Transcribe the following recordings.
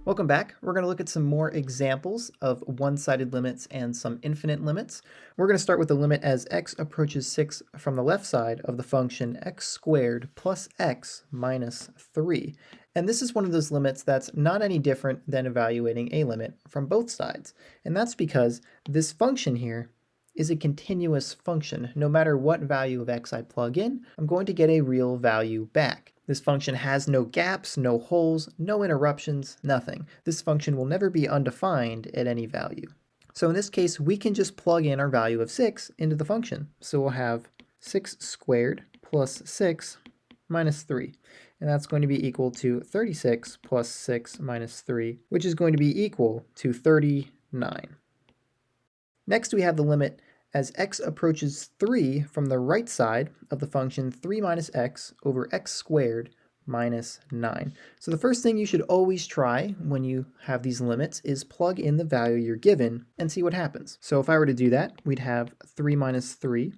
Welcome back. We're going to look at some more examples of one-sided limits and some infinite limits. We're going to start with the limit as x approaches 6 from the left side of the function x squared plus x minus 3. And this is one of those limits that's not any different than evaluating a limit from both sides. And that's because this function here is a continuous function. No matter what value of x I plug in, I'm going to get a real value back. This function has no gaps, no holes, no interruptions, nothing. This function will never be undefined at any value. So in this case, we can just plug in our value of 6 into the function. So we'll have 6 squared plus 6 minus 3. And that's going to be equal to 36 plus 6 minus 3, which is going to be equal to 39. Next, we have the limit as x approaches 3 from the right side of the function 3 minus x over x squared minus 9. So the first thing you should always try when you have these limits is plug in the value you're given and see what happens. So if I were to do that, we'd have 3 minus 3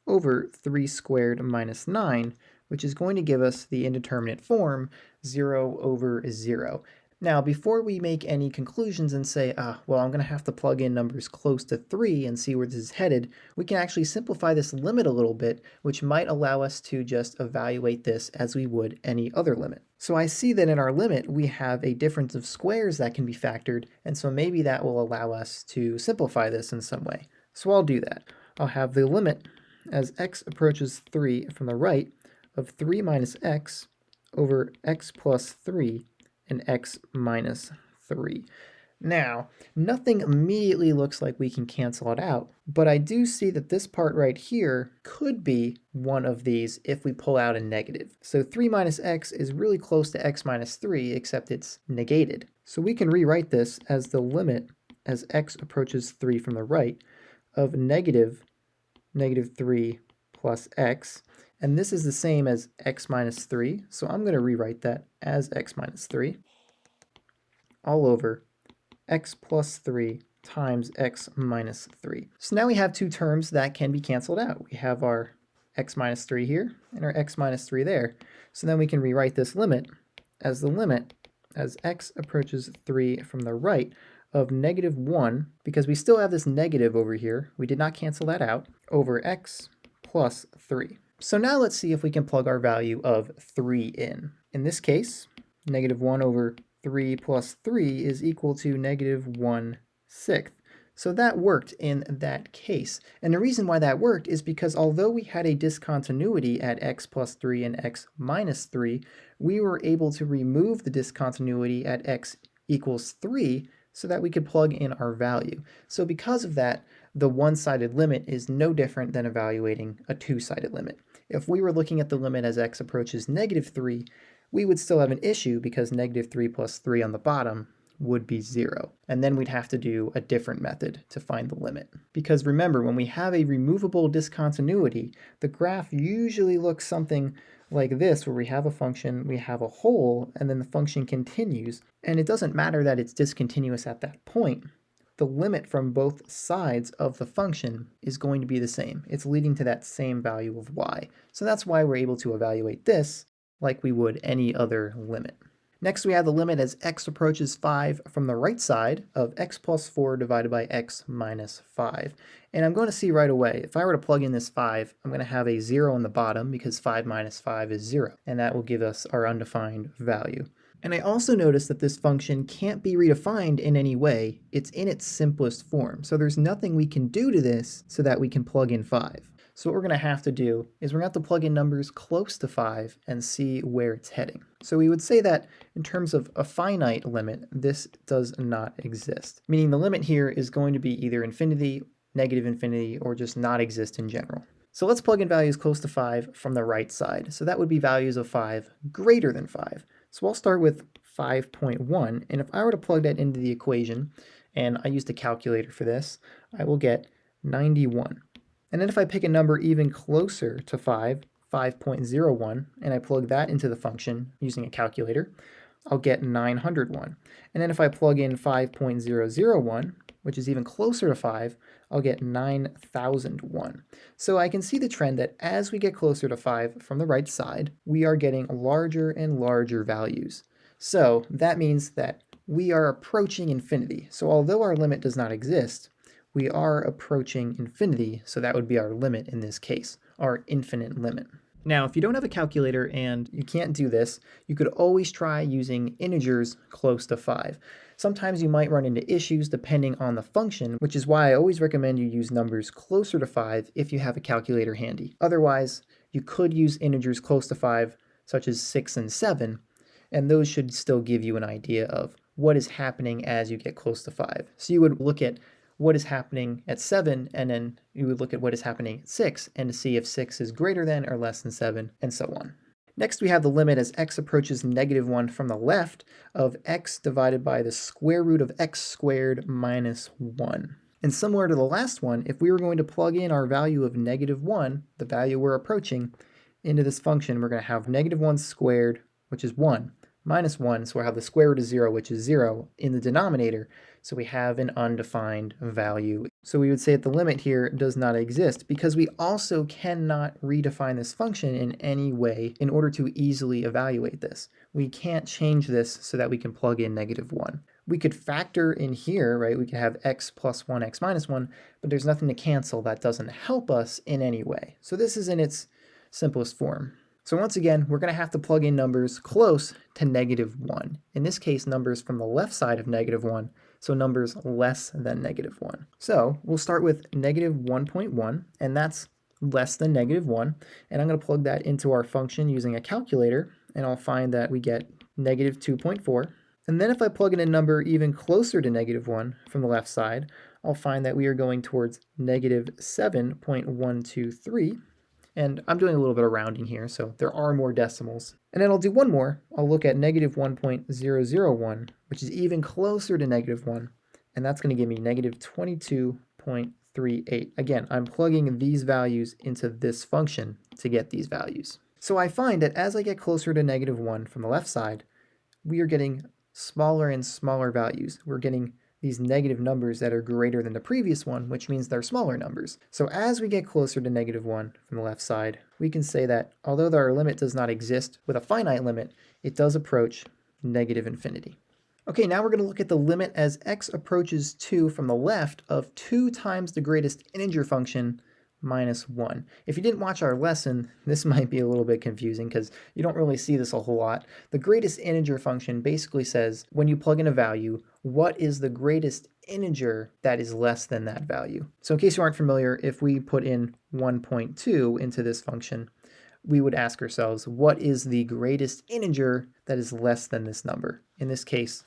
over 3 squared minus 9, which is going to give us the indeterminate form 0 over 0. Now, before we make any conclusions and say, well, I'm going to have to plug in numbers close to 3 and see where this is headed, we can actually simplify this limit a little bit, which might allow us to just evaluate this as we would any other limit. So I see that in our limit, we have a difference of squares that can be factored, and so maybe that will allow us to simplify this in some way. So I'll do that. I'll have the limit as x approaches 3 from the right of 3 minus x over x plus 3 and x minus 3. Now, nothing immediately looks like we can cancel it out, but I do see that this part right here could be one of these if we pull out a negative. So 3 minus x is really close to x minus 3, except it's negated. So we can rewrite this as the limit as x approaches 3 from the right of negative 3 plus x. And this is the same as x minus 3, so I'm going to rewrite that as x minus 3 all over x plus 3 times x minus 3. So now we have two terms that can be canceled out. We have our x minus 3 here and our x minus 3 there. So then we can rewrite this limit as the limit as x approaches 3 from the right of negative 1, because we still have this negative over here, we did not cancel that out, over x plus 3. So now let's see if we can plug our value of 3 in. In this case, negative 1 over 3 plus 3 is equal to negative 1/6. So that worked in that case. And the reason why that worked is because although we had a discontinuity at x plus 3 and x minus 3, we were able to remove the discontinuity at x equals 3 so that we could plug in our value. So because of that, the one-sided limit is no different than evaluating a two-sided limit. If we were looking at the limit as x approaches negative 3, we would still have an issue because negative 3 plus 3 on the bottom would be 0. And then we'd have to do a different method to find the limit. Because remember, when we have a removable discontinuity, the graph usually looks something like this, where we have a function, we have a hole, and then the function continues. And it doesn't matter that it's discontinuous at that point. The limit from both sides of the function is going to be the same. It's leading to that same value of y. So that's why we're able to evaluate this like we would any other limit. Next, we have the limit as x approaches 5 from the right side of x plus 4 divided by x minus 5. And I'm going to see right away, if I were to plug in this 5, I'm going to have a 0 on the bottom because 5 minus 5 is 0. And that will give us our undefined value. And I also notice that this function can't be redefined in any way. It's in its simplest form. So there's nothing we can do to this so that we can plug in 5. So what we're going to have to do is we're going to have to plug in numbers close to 5 and see where it's heading. So we would say that in terms of a finite limit, this does not exist. Meaning the limit here is going to be either infinity, negative infinity, or just not exist in general. So let's plug in values close to 5 from the right side. So that would be values of 5 greater than 5. So I'll start with 5.1, and if I were to plug that into the equation, and I used a calculator for this, I will get 91. And then if I pick a number even closer to 5, 5.01, and I plug that into the function using a calculator, I'll get 901. And then if I plug in 5.001, which is even closer to 5, I'll get 9001. So I can see the trend that as we get closer to 5 from the right side, we are getting larger and larger values. So that means that we are approaching infinity. So although our limit does not exist, we are approaching infinity, so that would be our limit in this case, our infinite limit. Now, if you don't have a calculator and you can't do this, you could always try using integers close to 5. Sometimes you might run into issues depending on the function, which is why I always recommend you use numbers closer to 5 if you have a calculator handy. Otherwise, you could use integers close to 5, such as 6 and 7, and those should still give you an idea of what is happening as you get close to 5. So you would look at what is happening at 7, and then you would look at what is happening at 6, and to see if 6 is greater than or less than 7, and so on. Next, we have the limit as x approaches -1 from the left of x divided by the square root of x squared minus 1. And similar to the last one, if we were going to plug in our value of -1, the value we're approaching, into this function, we're going to have -1 squared, which is 1, minus 1, so we'll have the square root of 0, which is 0, in the denominator, so we have an undefined value. So we would say that the limit here does not exist, because we also cannot redefine this function in any way in order to easily evaluate this. We can't change this so that we can plug in -1. We could factor in here, right? We could have x plus 1, x minus 1, but there's nothing to cancel. That doesn't help us in any way. So this is in its simplest form. So once again, we're going to have to plug in numbers close to -1. In this case, numbers from the left side of -1, so numbers less than -1. So we'll start with -1.1, and that's less than -1. And I'm going to plug that into our function using a calculator, and I'll find that we get -2.4. And then if I plug in a number even closer to -1 from the left side, I'll find that we are going towards -7.123. And I'm doing a little bit of rounding here, so there are more decimals. And then I'll do one more. I'll look at -1.001, which is even closer to -1, and that's going to give me -22.38. Again, I'm plugging these values into this function to get these values. So I find that as I get closer to -1 from the left side, we are getting smaller and smaller values. We're getting these negative numbers that are greater than the previous one, which means they're smaller numbers. So as we get closer to -1 from the left side, we can say that although our limit does not exist with a finite limit, it does approach -infinity. Okay, now we're going to look at the limit as x approaches 2 from the left of 2 times the greatest integer function minus 1. If you didn't watch our lesson, this might be a little bit confusing because you don't really see this a whole lot. The greatest integer function basically says when you plug in a value, what is the greatest integer that is less than that value. So in case you aren't familiar, if we put in 1.2 into this function, we would ask ourselves, what is the greatest integer that is less than this number? In this case,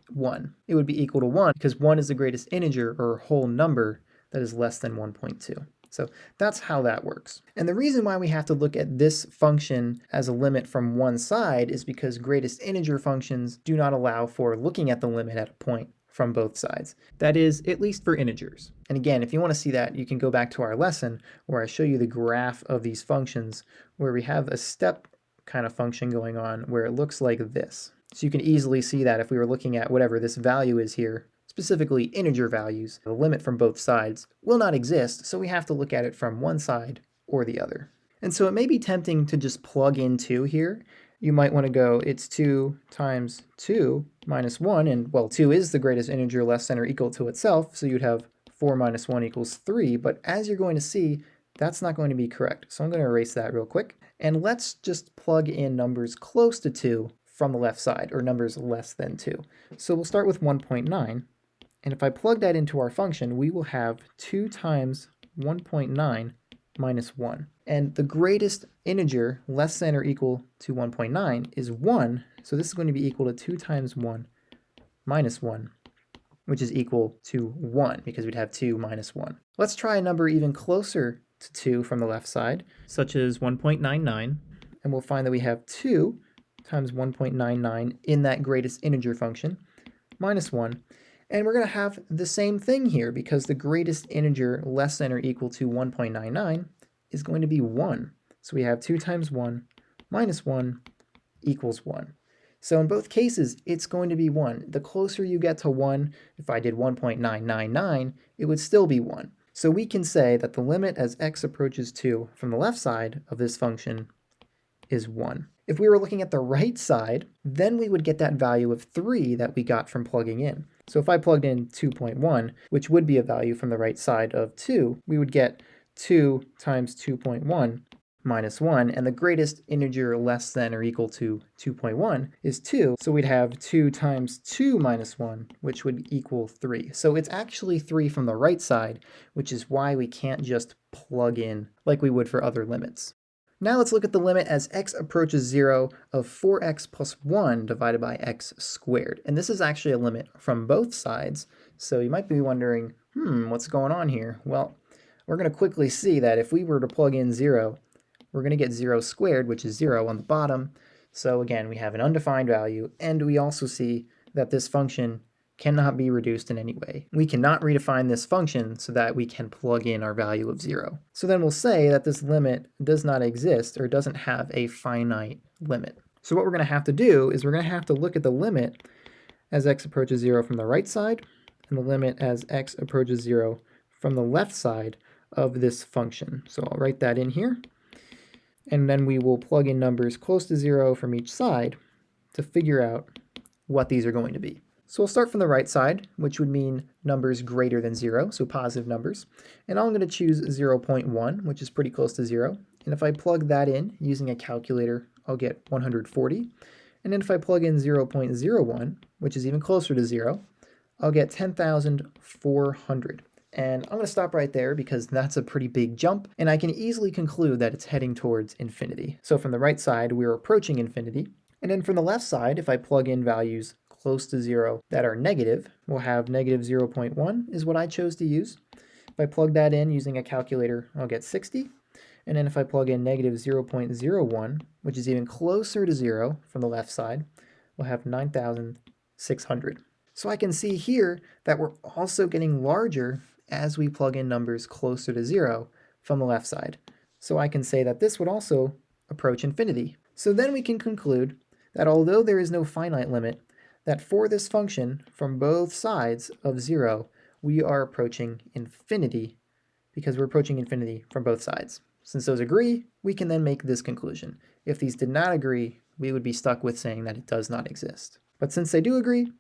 1. It would be equal to 1 because 1 is the greatest integer or whole number that is less than 1.2. So that's how that works. And the reason why we have to look at this function as a limit from one side is because greatest integer functions do not allow for looking at the limit at a point from both sides. That is, at least for integers. And again, if you want to see that, you can go back to our lesson where I show you the graph of these functions where we have a step kind of function going on where it looks like this. So you can easily see that if we were looking at whatever this value is here, specifically integer values, the limit from both sides will not exist, so we have to look at it from one side or the other. And so it may be tempting to just plug in 2 here. You might want to go, it's 2 times 2 minus 1, and well, 2 is the greatest integer less than or equal to itself, so you'd have 4 minus 1 equals 3, but as you're going to see, that's not going to be correct. So I'm going to erase that real quick, and let's just plug in numbers close to 2 from the left side, or numbers less than 2. So we'll start with 1.9. And if I plug that into our function, we will have 2 times 1.9 minus 1. And the greatest integer less than or equal to 1.9 is 1. So this is going to be equal to 2 times 1 minus 1, which is equal to 1 because we'd have 2 minus 1. Let's try a number even closer to 2 from the left side, such as 1.99. And we'll find that we have 2 times 1.99 in that greatest integer function minus 1. And we're going to have the same thing here because the greatest integer less than or equal to 1.99 is going to be 1. So we have 2 times 1 minus 1 equals 1. So in both cases, it's going to be 1. The closer you get to 1, if I did 1.999, it would still be 1. So we can say that the limit as x approaches 2 from the left side of this function is 1. If we were looking at the right side, then we would get that value of 3 that we got from plugging in. So if I plugged in 2.1, which would be a value from the right side of 2, we would get 2 times 2.1 minus 1, and the greatest integer less than or equal to 2.1 is 2, so we'd have 2 times 2 minus 1, which would equal 3. So it's actually 3 from the right side, which is why we can't just plug in like we would for other limits. Now let's look at the limit as x approaches 0 of 4x plus 1 divided by x squared. And this is actually a limit from both sides, so you might be wondering, what's going on here? Well, we're going to quickly see that if we were to plug in 0, we're going to get 0 squared, which is 0 on the bottom. So again, we have an undefined value, and we also see that this function cannot be reduced in any way. We cannot redefine this function so that we can plug in our value of 0. So then we'll say that this limit does not exist or doesn't have a finite limit. So what we're going to have to do is we're going to have to look at the limit as x approaches 0 from the right side and the limit as x approaches 0 from the left side of this function. So I'll write that in here. And then we will plug in numbers close to 0 from each side to figure out what these are going to be. So we'll start from the right side, which would mean numbers greater than 0, so positive numbers. And I'm going to choose 0.1, which is pretty close to 0. And if I plug that in using a calculator, I'll get 140. And then if I plug in 0.01, which is even closer to 0, I'll get 10,400. And I'm going to stop right there because that's a pretty big jump, and I can easily conclude that it's heading towards infinity. So from the right side, we're approaching infinity. And then from the left side, if I plug in values close to 0 that are negative, we'll have negative 0.1 is what I chose to use. If I plug that in using a calculator, I'll get 60. And then if I plug in negative 0.01, which is even closer to 0 from the left side, we'll have 9,600. So I can see here that we're also getting larger as we plug in numbers closer to 0 from the left side. So I can say that this would also approach infinity. So then we can conclude that although there is no finite limit, that for this function from both sides of 0, we are approaching infinity because we're approaching infinity from both sides. Since those agree, we can then make this conclusion. If these did not agree, we would be stuck with saying that it does not exist. But since they do agree,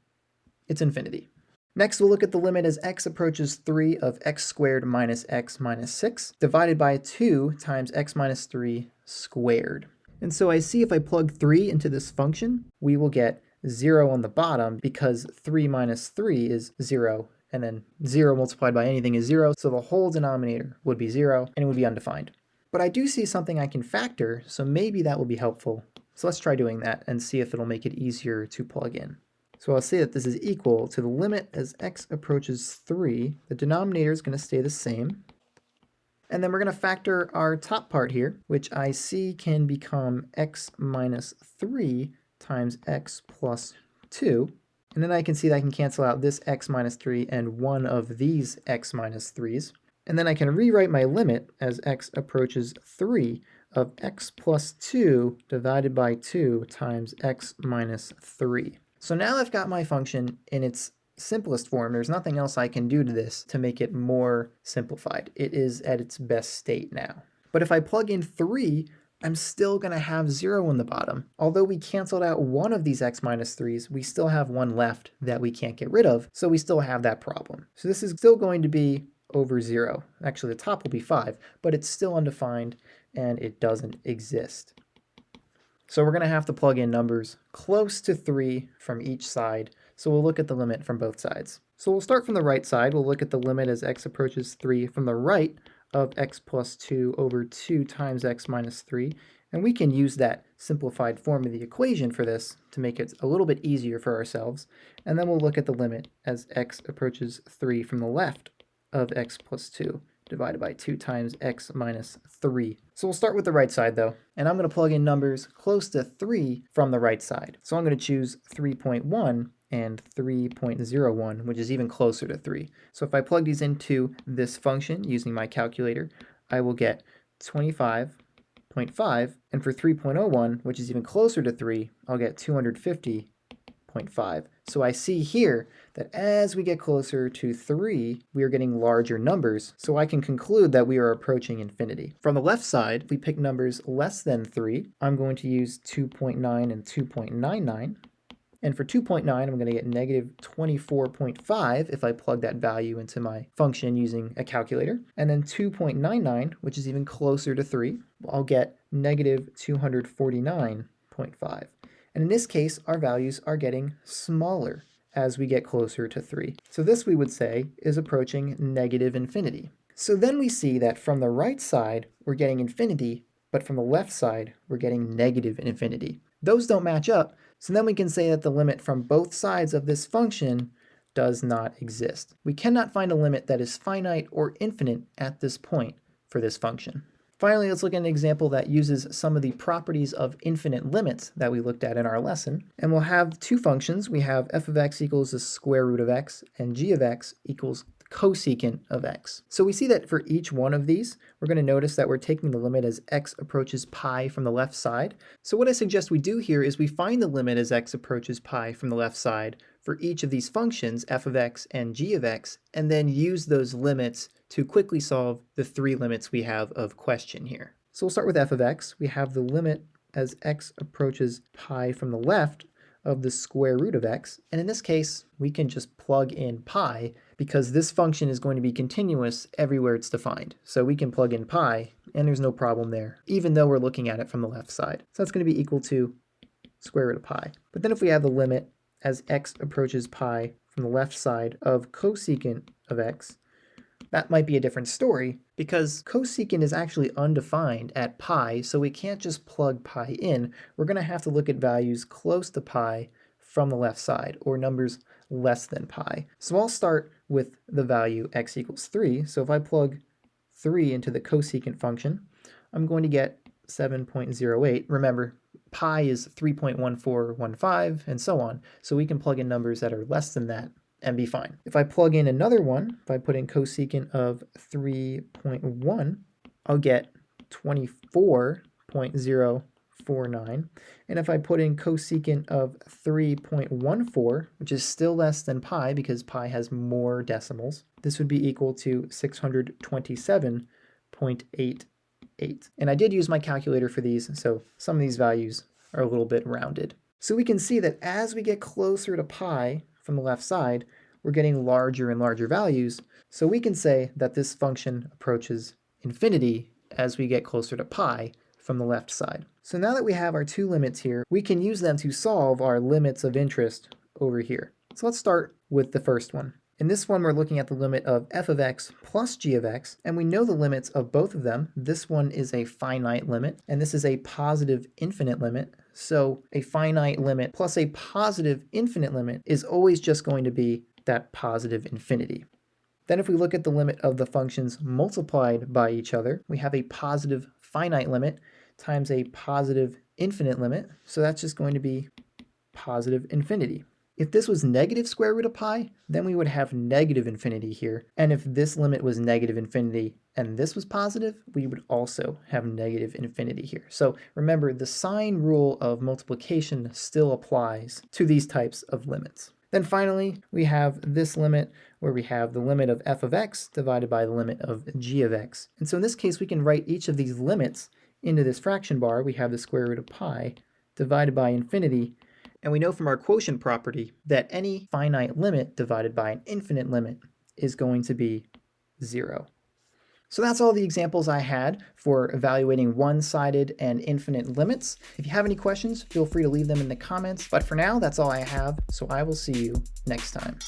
it's infinity. Next, we'll look at the limit as x approaches 3 of x squared minus x minus 6 divided by 2 times x minus 3 squared. And so I see if I plug 3 into this function, we will get 0 on the bottom because 3 minus 3 is 0, and then 0 multiplied by anything is 0, so the whole denominator would be 0, and it would be undefined. But I do see something I can factor, so maybe that will be helpful. So let's try doing that and see if it'll make it easier to plug in. So I'll say that this is equal to the limit as x approaches 3. The denominator is going to stay the same. And then we're going to factor our top part here, which I see can become x minus 3 times x plus 2. And then I can see that I can cancel out this x minus 3 and one of these x minus 3's. And then I can rewrite my limit as x approaches 3 of x plus 2 divided by 2 times x minus 3. So now I've got my function in its simplest form. There's nothing else I can do to this to make it more simplified. It is at its best state now. But if I plug in 3, I'm still going to have 0 on the bottom. Although we canceled out one of these x minus 3's, we still have one left that we can't get rid of, so we still have that problem. So this is still going to be over 0. Actually, the top will be 5, but it's still undefined and it doesn't exist. So we're going to have to plug in numbers close to 3 from each side. So we'll look at the limit from both sides. So we'll start from the right side. We'll look at the limit as x approaches 3 from the right of x plus 2 over 2 times x minus 3. And we can use that simplified form of the equation for this to make it a little bit easier for ourselves. And then we'll look at the limit as x approaches 3 from the left of x plus 2 divided by 2 times x minus 3. So we'll start with the right side though, and I'm going to plug in numbers close to 3 from the right side. So I'm going to choose 3.1 and 3.01, which is even closer to 3. So if I plug these into this function using my calculator, I will get 25.5, and for 3.01, which is even closer to 3, I'll get 250 0.5. So I see here that as we get closer to 3, we are getting larger numbers, so I can conclude that we are approaching infinity. From the left side, if we pick numbers less than 3, I'm going to use 2.9 and 2.99. And for 2.9, I'm going to get negative 24.5 if I plug that value into my function using a calculator. And then 2.99, which is even closer to 3, I'll get negative 249.5. And in this case, our values are getting smaller as we get closer to 3. So this, we would say, is approaching negative infinity. So then we see that from the right side, we're getting infinity, but from the left side, we're getting negative infinity. Those don't match up, so then we can say that the limit from both sides of this function does not exist. We cannot find a limit that is finite or infinite at this point for this function. Finally, let's look at an example that uses some of the properties of infinite limits that we looked at in our lesson. And we'll have two functions. We have f of x equals the square root of x, and g of x equals cosecant of x. So we see that for each one of these, we're going to notice that we're taking the limit as x approaches pi from the left side. So what I suggest we do here is we find the limit as x approaches pi from the left side for each of these functions, f of x and g of x, and then use those limits to quickly solve the three limits we have of question here. So we'll start with f of x. We have the limit as x approaches pi from the left of the square root of x, and in this case, we can just plug in pi because this function is going to be continuous everywhere it's defined. So we can plug in pi, and there's no problem there, even though we're looking at it from the left side. So that's going to be equal to square root of pi. But then if we have the limit as x approaches pi from the left side of cosecant of x, that might be a different story because cosecant is actually undefined at pi, so we can't just plug pi in. We're going to have to look at values close to pi from the left side, or numbers less than pi. So I'll start with the value x equals 3. So if I plug 3 into the cosecant function, I'm going to get 7.08. Remember, pi is 3.1415 and so on, so we can plug in numbers that are less than that and be fine. If I plug in another one, if I put in cosecant of 3.1, I'll get 24.049. And if I put in cosecant of 3.14, which is still less than pi because pi has more decimals, this would be equal to 627.88. And I did use my calculator for these, so some of these values are a little bit rounded. So we can see that as we get closer to pi from the left side, we're getting larger and larger values. So we can say that this function approaches infinity as we get closer to pi from the left side. So now that we have our two limits here, we can use them to solve our limits of interest over here. So let's start with the first one. In this one, we're looking at the limit of f of x plus g of x, and we know the limits of both of them. This one is a finite limit, and this is a positive infinite limit. So a finite limit plus a positive infinite limit is always just going to be that positive infinity. Then if we look at the limit of the functions multiplied by each other, we have a positive finite limit times a positive infinite limit. So that's just going to be positive infinity. If this was negative square root of pi, then we would have negative infinity here. And if this limit was negative infinity and this was positive, we would also have negative infinity here. So remember, the sign rule of multiplication still applies to these types of limits. Then finally, we have this limit where we have the limit of f of x divided by the limit of g of x. And so in this case, we can write each of these limits into this fraction bar. We have the square root of pi divided by infinity. And we know from our quotient property that any finite limit divided by an infinite limit is going to be 0. So that's all the examples I had for evaluating one-sided and infinite limits. If you have any questions, feel free to leave them in the comments. But for now, that's all I have, so I will see you next time.